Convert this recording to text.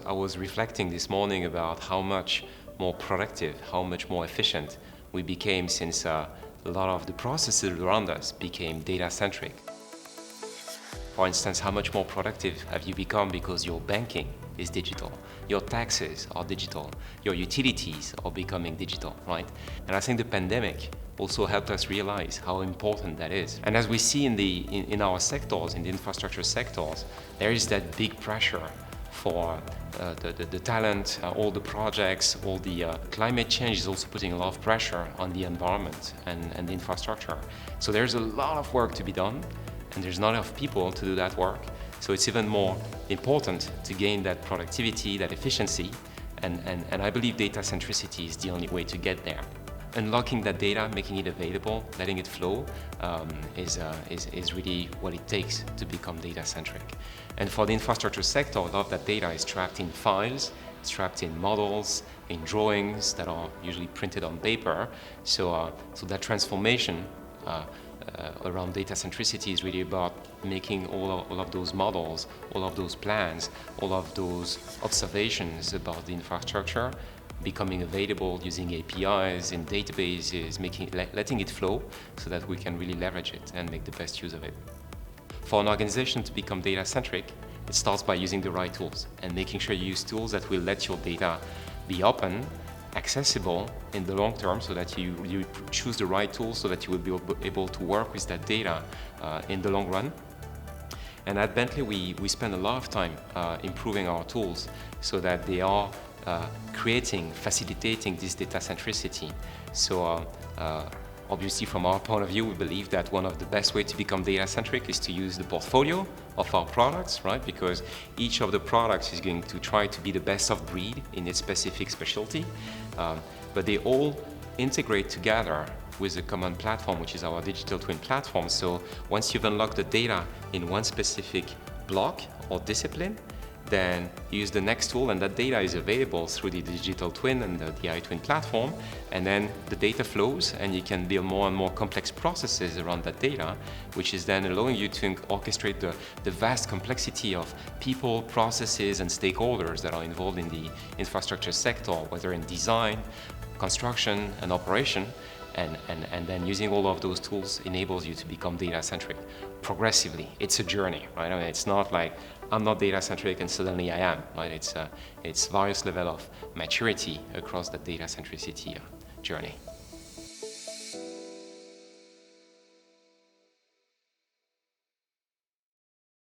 I was reflecting this morning about how much more productive, how much more efficient we became since a lot of the processes around us became data-centric. For instance, how much more productive have you become because your banking is digital, your taxes are digital, your utilities are becoming digital, right? And I think the pandemic also helped us realize how important that is. And as we see in our sectors, in the infrastructure sectors, there is that big pressure for the talent, all the projects, all the climate change is also putting a lot of pressure on the environment and the infrastructure. So there's a lot of work to be done, and there's not enough people to do that work. So it's even more important to gain that productivity, that efficiency, and I believe data centricity is the only way to get there. Unlocking that data, making it available, letting it flow is really what it takes to become data-centric. And for the infrastructure sector, a lot of that data is trapped in files, it's trapped in models, in drawings that are usually printed on paper. So that transformation around data centricity is really about making all of those models, all of those plans, all of those observations about the infrastructure becoming available using APIs in databases, letting it flow so that we can really leverage it and make the best use of it. For an organization to become data-centric, it starts by using the right tools and making sure you use tools that will let your data be open, accessible in the long term, so that you choose the right tools so that you will be able to work with that data in the long run. And at Bentley, we spend a lot of time improving our tools so that they are facilitating this data centricity. So obviously, from our point of view, we believe that one of the best ways to become data-centric is to use the portfolio of our products, right? Because each of the products is going to try to be the best of breed in its specific specialty, but they all integrate together with a common platform, which is our digital twin platform. So once you've unlocked the data in one specific block or discipline, then you use the next tool, and that data is available through the digital twin and the iTwin platform, and then the data flows and you can build more and more complex processes around that data, which is then allowing you to orchestrate the vast complexity of people, processes and stakeholders that are involved in the infrastructure sector, whether in design, construction and operation. And then using all of those tools enables you to become data-centric progressively. It's a journey, right? I mean, it's not like I'm not data-centric and suddenly I am, right? It's various level of maturity across the data-centricity journey.